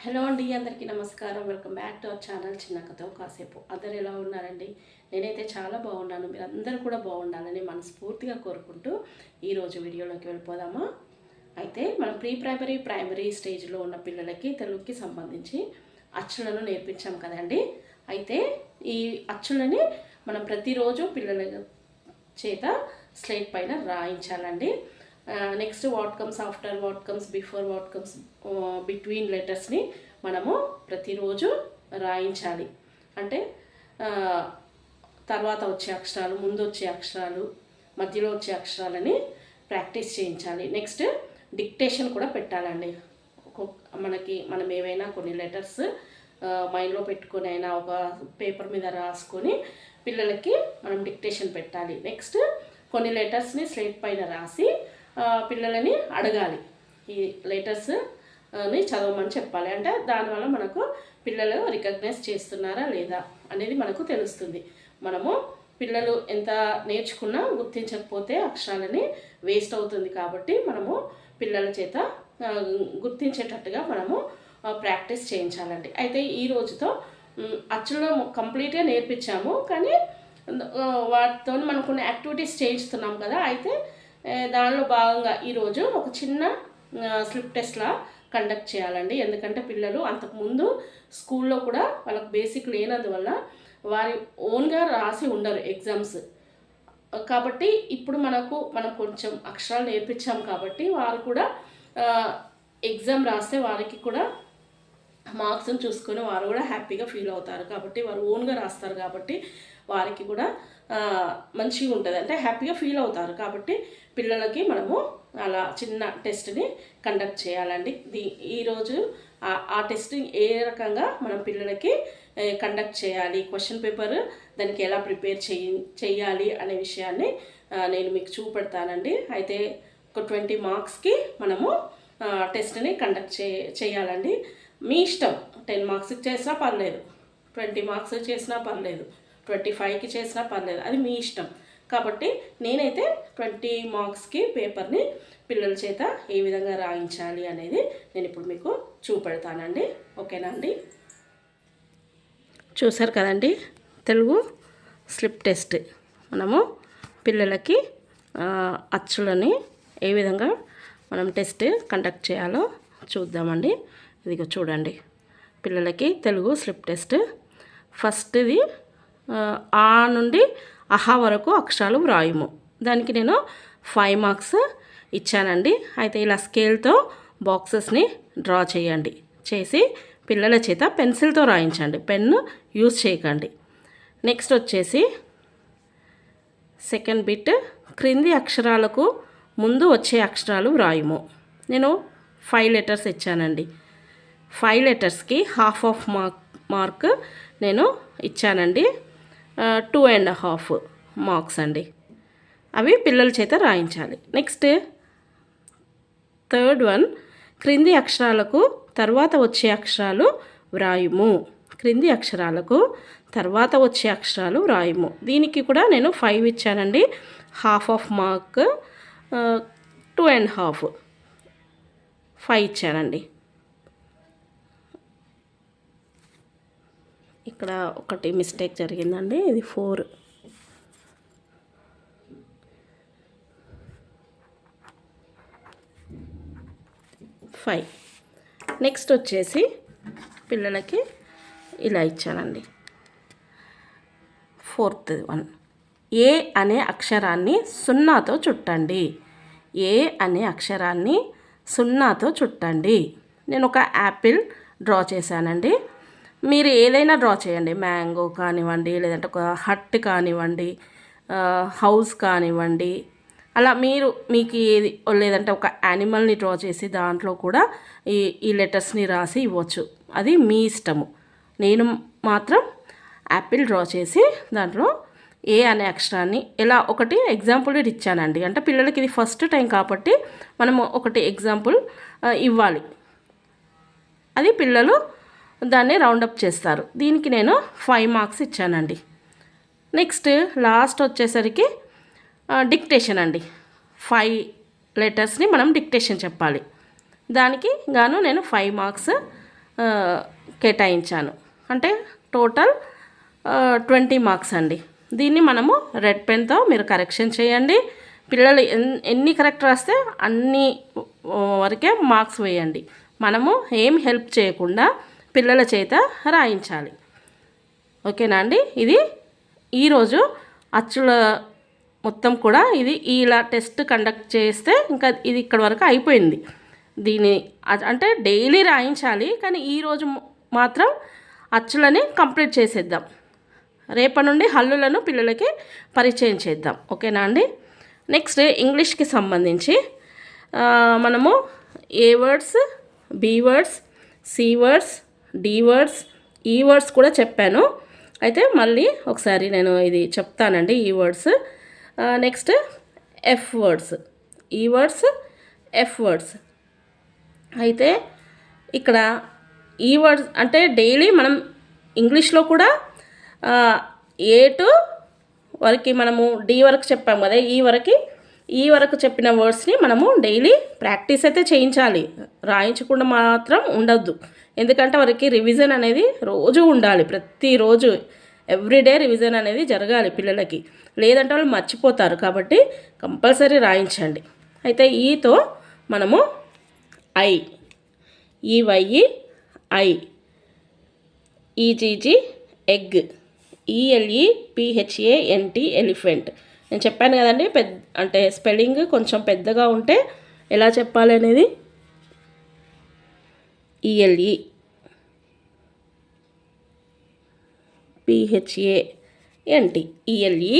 Hello అండి, అందరికీ నమస్కారం. Welcome back to our channel చిన్న కథ కాసేపు. అందరు ఎలా ఉన్నారండి? నేనైతే చాలా బాగున్నాను. మీరు అందరూ కూడా బాగుండాలని మనస్ఫూర్తిగా కోరుకుంటూ ఈరోజు వీడియోలోకి వెళ్ళిపోదామా? అయితే మనం ప్రైమరీ స్టేజ్లో ఉన్న పిల్లలకి తెలుగుకి సంబంధించి అచ్చులను నేర్పించాం కదండి. అయితే ఈ అచ్చులని మనం ప్రతిరోజు పిల్లల చేత స్లేట్ పైన రాయించాలండి. Next what comes after, what comes before, what comes between లెటర్స్ని మనము ప్రతిరోజు రాయించాలి. అంటే తర్వాత వచ్చే అక్షరాలు, ముందు వచ్చే అక్షరాలు, మధ్యలో వచ్చే అక్షరాలని ప్రాక్టీస్ చేయించాలి. నెక్స్ట్ డిక్టేషన్ కూడా పెట్టాలండి. మనం ఏవైనా కొన్ని లెటర్స్ మైండ్లో పెట్టుకొని అయినా ఒక పేపర్ మీద రాసుకొని పిల్లలకి మనం డిక్టేషన్ పెట్టాలి. నెక్స్ట్ కొన్ని లెటర్స్ని స్లేట్ పైన రాసి పిల్లలని అడగాలి. ఈ లెటర్స్ని చదవమని చెప్పాలి. అంటే దానివల్ల మనకు పిల్లలు రికగ్నైజ్ చేస్తున్నారా లేదా అనేది మనకు తెలుస్తుంది. మనము పిల్లలు ఎంత నేర్చుకున్నా గుర్తించకపోతే అక్షరాలని వేస్ట్ అవుతుంది. కాబట్టి మనము పిల్లల చేత గుర్తించేటట్టుగా మనము ప్రాక్టీస్ చేయించాలండి. అయితే ఈ రోజుతో అచ్చులో కంప్లీట్గా నేర్పించాము, కానీ వాటితో మనం కొన్ని యాక్టివిటీస్ చేయిస్తున్నాం కదా. అయితే దానిలో భాగంగా ఈరోజు ఒక చిన్న స్లిప్ టెస్ట్లా కండక్ట్ చేయాలండి. ఎందుకంటే పిల్లలు అంతకుముందు స్కూల్లో కూడా వాళ్ళకి బేసిక్ లేనందువల్ల వారి ఓన్గా రాసి ఉండరు ఎగ్జామ్స్. కాబట్టి ఇప్పుడు మనం కొంచెం అక్షరాలు నేర్పించాం కాబట్టి వారు కూడా ఎగ్జామ్ రాస్తే వారికి కూడా మార్క్స్ని చూసుకొని వారు కూడా హ్యాపీగా ఫీల్ అవుతారు. కాబట్టి వారు ఓన్గా రాస్తారు కాబట్టి వారికి కూడా మంచిగా ఉంటుంది, అంటే హ్యాపీగా ఫీల్ అవుతారు. కాబట్టి పిల్లలకి మనము అలా చిన్న టెస్ట్ని కండక్ట్ చేయాలండి. ఈరోజు ఆ టెస్ట్ ఏ రకంగా మనం పిల్లలకి కండక్ట్ చేయాలి, క్వశ్చన్ పేపర్ దానికి ఎలా ప్రిపేర్ చేయాలి అనే విషయాన్ని నేను మీకు చూపెడతానండి. అయితే ఒక 20 మార్క్స్కి మనము టెస్ట్ని కండక్ట్ చేయాలండి. మీ ఇష్టం, 10 మార్క్స్కి చేసినా పర్లేదు, 20 మార్క్స్ చేసినా పర్లేదు, 25కి చేసినా పర్లేదు, అది మీ ఇష్టం. కాబట్టి నేనైతే 20 మార్క్స్కి పేపర్ని పిల్లల చేత ఏ విధంగా రాయించాలి అనేది నేను ఇప్పుడు మీకు చూపెడతానండి. ఓకేనా అండి? చూసారు కదండి, తెలుగు స్లిప్ టెస్ట్. మనము పిల్లలకి అచ్చులని ఏ విధంగా మనం టెస్ట్ కండక్ట్ చేయాలో చూద్దామండి. ఇదిగో చూడండి, పిల్లలకి తెలుగు స్లిప్ టెస్ట్. ఫస్ట్ది ఆ నుండి అహా వరకు అక్షరాలు వ్రాయుము. దానికి నేను 5 మార్క్స్ ఇచ్చానండి. అయితే ఇలా స్కేల్తో బాక్సెస్ని డ్రా చేయండి. చేసి పిల్లల చేత పెన్సిల్తో రాయించండి, పెన్ను యూజ్ చేయకండి. నెక్స్ట్ వచ్చేసి సెకండ్ బిట్, క్రింది అక్షరాలకు ముందు వచ్చే అక్షరాలు వ్రాయుము. నేను 5 లెటర్స్ ఇచ్చానండి. 5 లెటర్స్కి హాఫ్ ఆఫ్ మార్క్ నేను ఇచ్చానండి. 2.5 మార్క్స్ అండి. అవి పిల్లల చేత రాయించాలి. నెక్స్ట్ థర్డ్ వన్, క్రింది అక్షరాలకు తర్వాత వచ్చే అక్షరాలు వ్రాయుము. క్రింది అక్షరాలకు తర్వాత వచ్చే అక్షరాలు వ్రాయుము. దీనికి కూడా నేను 5 ఇచ్చానండి. హాఫ్ ఆఫ్ మార్క్ 2.5 5 ఇచ్చానండి. ఇక్కడ ఒకటి మిస్టేక్ జరిగిందండి, ఇది 4. నెక్స్ట్ వచ్చేసి పిల్లలకి ఇలా ఇచ్చానండి. ఫోర్త్ వన్, ఏ అనే అక్షరాన్ని 0తో చుట్టండి. ఏ అనే అక్షరాన్ని 0తో చుట్టండి. నేను ఒక యాపిల్ డ్రా చేశానండి. మీరు ఏదైనా డ్రా చేయండి, మ్యాంగో కానివ్వండి, లేదంటే ఒక హట్ కానివ్వండి, హౌస్ కానివ్వండి, అలా మీకు ఏది, లేదంటే ఒక యానిమల్ని డ్రా చేసి దాంట్లో కూడా ఈ లెటర్స్ని రాసి ఇవ్వచ్చు, అది మీ ఇష్టము. నేను మాత్రం యాపిల్ డ్రా చేసి దాంట్లో ఏ అనే అక్షరాన్ని ఎలా ఒకటి ఎగ్జాంపుల్ ఇచ్చానండి. అంటే పిల్లలకి ఇది ఫస్ట్ టైం కాబట్టి మనము ఒకటి ఎగ్జాంపుల్ ఇవ్వాలి, అది పిల్లలు దాన్ని రౌండప్ చేస్తారు. దీనికి నేను 5 మార్క్స్ ఇచ్చానండి. నెక్స్ట్ లాస్ట్ వచ్చేసరికి డిక్టేషన్ అండి. 5 లెటర్స్ని మనం డిక్టేషన్ చెప్పాలి. దానికి గాను నేను 5 మార్క్స్ కేటాయించాను. అంటే టోటల్ 20 మార్క్స్ అండి. దీన్ని మనము రెడ్ పెన్తో మీరు కరెక్షన్ చేయండి. పిల్లలు ఎన్ని కరెక్ట్ రాస్తే అన్ని వరకే మార్క్స్ వేయండి. మనము ఏం హెల్ప్ చేయకుండా పిల్లల చేత రాయించాలి. ఓకేనా అండి? ఇది ఈరోజు అచ్చుల మొత్తం కూడా ఇది ఇలా టెస్ట్ కండక్ట్ చేస్తే ఇంకా ఇది ఇక్కడ వరకు అయిపోయింది. దీని అంటే డైలీ రాయించాలి, కానీ ఈరోజు మాత్రం అచ్చులని కంప్లీట్ చేసేద్దాం. రేపటి నుండి హల్లులను పిల్లలకి పరిచయం చేద్దాం. ఓకేనా అండి? నెక్స్ట్ ఇంగ్లీష్కి సంబంధించి మనము A words, B words, C words, D words, E words కూడా చెప్పాను. అయితే మళ్ళీ ఒకసారి నేను ఇది చెప్తానండి. E words, next F words, E words, F words. అయితే ఇక్కడ ఈ వర్డ్స్ అంటే డైలీ మనం ఇంగ్లీష్లో కూడా ఏ టు వరకు మనము డి వరకు చెప్పాము కదా, ఈ వరకు చెప్పిన వర్డ్స్ని మనము డైలీ ప్రాక్టీస్ అయితే చేయించాలి, రాయించకుండా మాత్రం ఉండద్దు. ఎందుకంటే వారికి రివిజన్ అనేది రోజు ఉండాలి. ప్రతిరోజు ఎవ్రీడే రివిజన్ అనేది జరగాలి పిల్లలకి, లేదంటే వాళ్ళు మర్చిపోతారు. కాబట్టి కంపల్సరీ రాయించండి. అయితే ఈతో మనము eye, E Y E eye, E G G egg, E L E P H A N T elephant. నేను చెప్పాను కదండి, అంటే స్పెల్లింగ్ కొంచెం పెద్దగా ఉంటే ఎలా చెప్పాలి అనేది. E L E P H A N T, E L E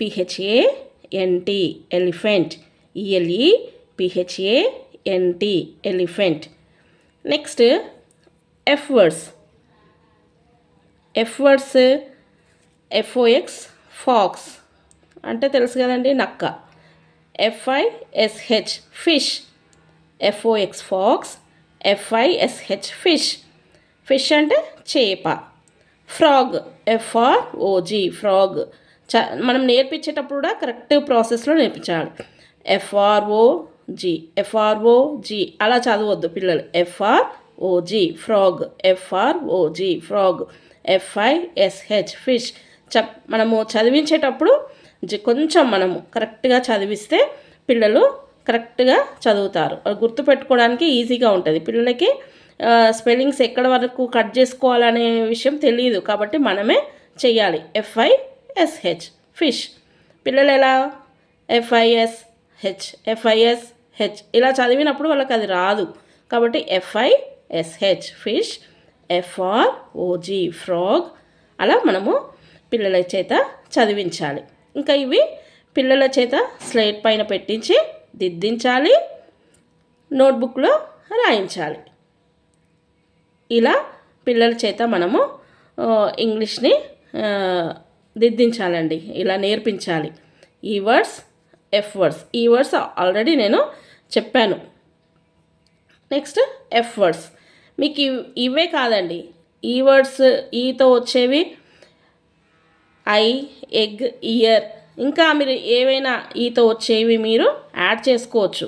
P H A N T elephant, E L E P H A N T elephant. Next F words, F words F O X fox అంటే తెలుసు కదండి, నక్క. F I S H fish, F O X fox, F I S H fish, fish అంటే చేప. Frog, F R O G frog. మనం నేర్పించేటప్పుడు కూడా కరెక్ట్ ప్రాసెస్లో నేర్పించాలి. ఎఫ్ఆర్ఓజీ, ఎఫ్ఆర్ఓజీ అలా చదవద్దు పిల్లలు. ఎఫ్ఆర్ఓజీ frog, F R O G frog, FISH fish. మనము చదివించేటప్పుడు కొంచెం మనము కరెక్ట్గా చదివిస్తే పిల్లలు కరెక్ట్గా చదువుతారు. గుర్తుపెట్టుకోవడానికి ఈజీగా ఉంటుంది. పిల్లలకి స్పెల్లింగ్స్ ఎక్కడ వరకు కట్ చేసుకోవాలనే విషయం తెలియదు, కాబట్టి మనమే చెయ్యాలి. FISH fish. పిల్లలు ఎలా ఎఫ్ఐఎస్హెచ్, ఎఫ్ఐఎస్హెచ్ ఇలా చదివినప్పుడు వాళ్ళకి అది రాదు. కాబట్టి ఎఫ్ఐఎస్హెచ్ ఫిష్, ఎఫ్ఆర్ఓజీ ఫ్రాగ్ అలా మనము పిల్లల చేత చదివించాలి. ఇంకా ఇవి పిల్లల చేత స్లేట్ పైన పెట్టించి దిద్దించాలి, నోట్బుక్లో రాయించాలి. ఇలా పిల్లల చేత మనము ఇంగ్లీష్ని దిద్దించాలండి, ఇలా నేర్పించాలి. ఈ words, F words, E words already నేను చెప్పాను. Next F words. మీకు ఇవే కాదండి, ఈ వర్డ్స్ ఈతో వచ్చేవి ఐ, ఎగ్, ఇయర్, ఇంకా మీరు ఏవైనా ఈతో వచ్చేవి మీరు యాడ్ చేసుకోవచ్చు.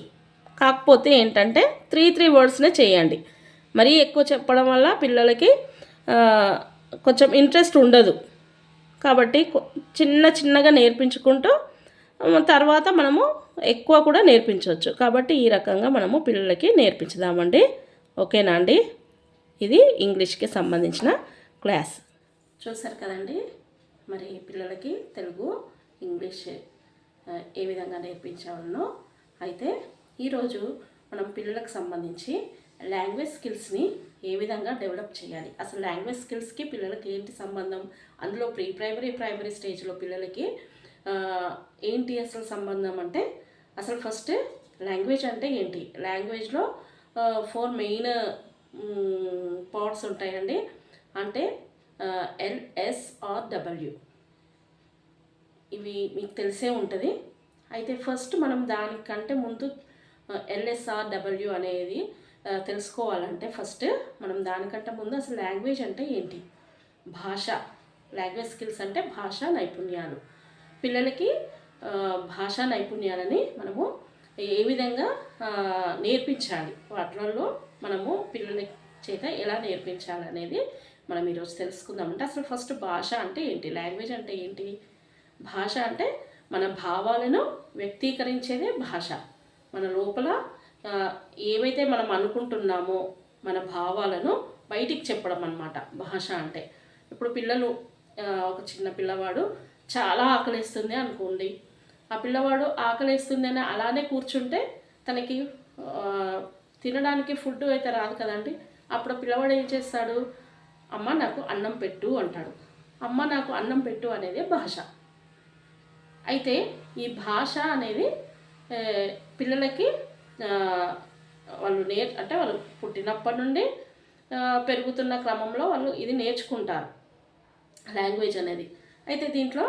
కాకపోతే ఏంటంటే 3 వర్డ్స్నే చేయండి. మరీ ఎక్కువ చెప్పడం వల్ల పిల్లలకి కొంచెం ఇంట్రెస్ట్ ఉండదు. కాబట్టి చిన్నగా నేర్పించుకుంటూ తర్వాత మనము ఎక్కువ కూడా నేర్పించవచ్చు. కాబట్టి ఈ రకంగా మనము పిల్లలకి నేర్పించుదామండి. ఓకేనా అండి? ఇది ఇంగ్లీష్కి సంబంధించిన క్లాస్. చూసారు కదండి, మరి పిల్లలకి తెలుగు, ఇంగ్లీష్ ఏ విధంగా నేర్పించాలనో. అయితే ఈరోజు మనం పిల్లలకు సంబంధించి లాంగ్వేజ్ స్కిల్స్ని ఏ విధంగా డెవలప్ చేయాలి, అసలు లాంగ్వేజ్ స్కిల్స్కి పిల్లలకి ఏంటి సంబంధం, అందులో ప్రైమరీ స్టేజ్లో పిల్లలకి ఏంటి అసలు సంబంధం అంటే, అసలు ఫస్ట్ లాంగ్వేజ్ అంటే ఏంటి, లాంగ్వేజ్లో 4 మెయిన్ పార్ట్స్ ఉంటాయండి. అంటే LSRW, ఇవి మీకు తెలిసే ఉంటుంది. అయితే ఫస్ట్ మనం దానికంటే ముందు LSRW అనేది తెలుసుకోవాలంటే ఫస్ట్ మనం దానికంటే ముందు అసలు లాంగ్వేజ్ అంటే ఏంటి, భాష. లాంగ్వేజ్ స్కిల్స్ అంటే భాషా నైపుణ్యాలు. పిల్లలకి భాషా నైపుణ్యాలని మనము ఏ విధంగా నేర్పించాలి, వాటిల్లో మనము చేత ఎలా నేర్పించాలనేది మనం ఈరోజు తెలుసుకుందామంటే అసలు ఫస్ట్ భాష అంటే ఏంటి, లాంగ్వేజ్ అంటే ఏంటి? భాష అంటే మన భావాలను వ్యక్తీకరించేదే భాష. మన లోపల ఏవైతే మనం అనుకుంటున్నామో మన భావాలను బయటికి చెప్పడం అన్నమాట భాష అంటే. ఇప్పుడు పిల్లలు ఒక చిన్న పిల్లవాడు చాలా ఆకలిస్తుంది అనుకోండి, ఆ పిల్లవాడు ఆకలిస్తుంది అని అలానే కూర్చుంటే తనకి తినడానికి ఫుడ్ అయితే రాదు కదండి. అప్పుడు పిల్లవాడు ఏం చేస్తాడు, అమ్మ నాకు అన్నం పెట్టు అంటాడు. అమ్మ నాకు అన్నం పెట్టు అనేది భాష. అయితే ఈ భాష అనేది పిల్లలకి వాళ్ళు అంటే వాళ్ళు పుట్టినప్పటి నుండి పెరుగుతున్న క్రమంలో వాళ్ళు ఇది నేర్చుకుంటారు లాంగ్వేజ్ అనేది. అయితే దీంట్లో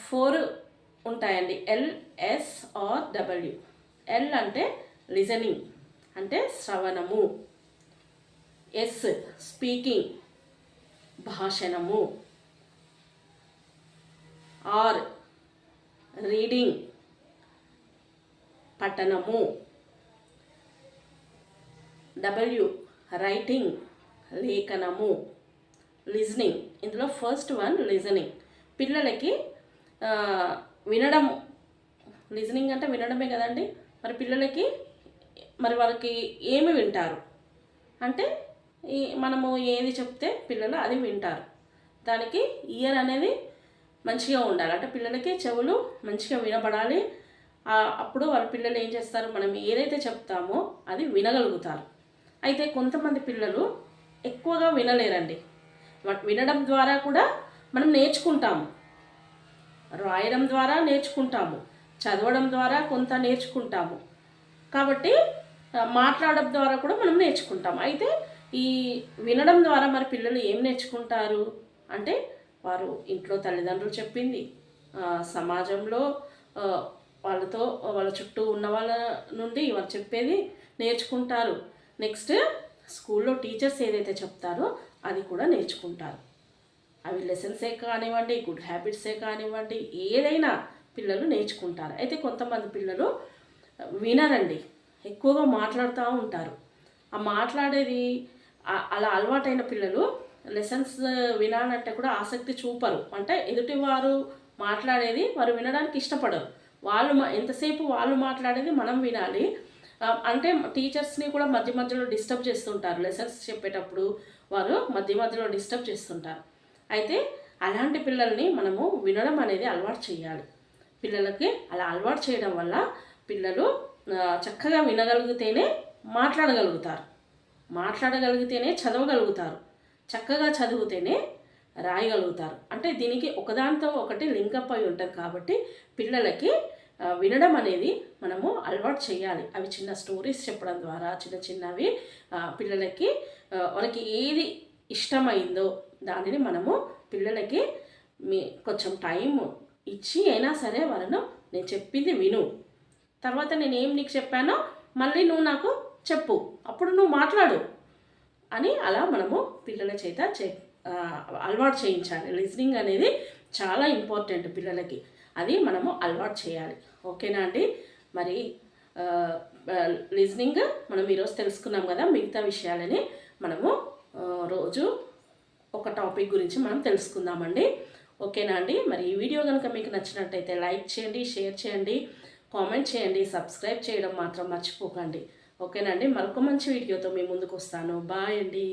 4 ఉంటాయండి, LSRW. ఎల్ అంటే లిజనింగ్ అంటే శ్రవణము, ఎస్ స్పీకింగ్ భాషణము, ఆర్ రీడింగ్ పఠనము, డబ్ల్యూ రైటింగ్ లేఖనము, లిజనింగ్. ఇందులో ఫస్ట్ వన్ లిజనింగ్. పిల్లలకి వినడం, లిజనింగ్ అంటే వినడమే కదండి. మరి పిల్లలకి మరి వాళ్ళకి ఏమి వింటారు అంటే మనము ఏది చెప్తే పిల్లలు అది వింటారు. దానికి ఇయర్ అనేది మంచిగా ఉండాలి, అంటే పిల్లలకి చెవులు మంచిగా వినబడాలి. అప్పుడు వాళ్ళ పిల్లలు ఏం చేస్తారు, మనం ఏదైతే చెప్తామో అది వినగలుగుతారు. అయితే కొంతమంది పిల్లలు ఎక్కువగా వినలేరండి. వినడం ద్వారా కూడా మనం నేర్చుకుంటాము, రాయడం ద్వారా నేర్చుకుంటాము, చదవడం ద్వారా కొంత నేర్చుకుంటాము, కాబట్టి మాట్లాడడం ద్వారా కూడా మనం నేర్చుకుంటాం. అయితే ఈ వినడం ద్వారా మరి పిల్లలు ఏం నేర్చుకుంటారు అంటే వారు ఇంట్లో తల్లిదండ్రులు చెప్పింది, సమాజంలో వాళ్ళతో వాళ్ళ చుట్టూ ఉన్న వాళ్ళ నుండి వాళ్ళు చెప్పేది నేర్చుకుంటారు. నెక్స్ట్ స్కూల్లో టీచర్స్ ఏదైతే చెప్తారో అది కూడా నేర్చుకుంటారు. అవి లెసన్సే కానివ్వండి, గుడ్ హ్యాబిట్సే కానివ్వండి, ఏదైనా పిల్లలు నేర్చుకుంటారు. అయితే కొంతమంది పిల్లలు వినరండి, ఎక్కువగా మాట్లాడుతూ ఉంటారు. ఆ మాట్లాడేది అలా అలవాటైన పిల్లలు లెసన్స్ వినాలంటే కూడా ఆసక్తి చూపరు. అంటే ఎదుటివారు మాట్లాడేది వారు వినడానికి ఇష్టపడరు. వాళ్ళు ఎంతసేపు వాళ్ళు మాట్లాడేది మనం వినాలి. అంటే టీచర్స్ని కూడా మధ్య మధ్యలో డిస్టర్బ్ చేస్తుంటారు. లెసన్స్ చెప్పేటప్పుడు వారు మధ్య మధ్యలో డిస్టర్బ్ చేస్తుంటారు. అయితే అలాంటి పిల్లల్ని మనము వినడం అనేది అలవాటు చేయాలి. పిల్లలకి అలా అలవాటు చేయడం వల్ల పిల్లలు చక్కగా వినగలిగితేనే మాట్లాడగలుగుతారు, మాట్లాడగలిగితేనే చదవగలుగుతారు, చక్కగా చదివితేనే రాయగలుగుతారు. అంటే దీనికి ఒకదానితో ఒకటి లింకప్ అయి ఉంటుంది. కాబట్టి పిల్లలకి వినడం అనేది మనము అలవాటు చేయాలి. అవి చిన్న స్టోరీస్ చెప్పడం ద్వారా చిన్న చిన్నవి పిల్లలకి వాళ్ళకి ఏది ఇష్టమైందో దానిని మనము పిల్లలకి కొంచెం టైం ఇచ్చి అయినా సరే వాళ్ళను నేను చెప్పింది విను, తర్వాత నేనేం నీకు చెప్పానో మళ్ళీ నువ్వు నాకు చెప్పు, అప్పుడు నువ్వు మాట్లాడు అని అలా మనము పిల్లల చేత అలవాటు చేయించాలి. లిజనింగ్ అనేది చాలా ఇంపార్టెంట్ పిల్లలకి, అది మనము అలవాటు చేయాలి. ఓకేనా అండి? మరి లిజనింగ్ మనం ఈరోజు తెలుసుకున్నాం కదా. మిగతా విషయాలని మనము రోజు ఒక టాపిక్ గురించి మనం తెలుసుకుందామండి. ఓకేనా అండి? మరి ఈ వీడియో కనుక మీకు నచ్చినట్టయితే లైక్ చేయండి, షేర్ చేయండి, కామెంట్ చేయండి, సబ్స్క్రైబ్ చేయడం మాత్రం మర్చిపోకండి. ఓకేనా అండి? మరొక మంచి వీడియోతో మీ ముందుకు వస్తాను. బాయ్ అండి.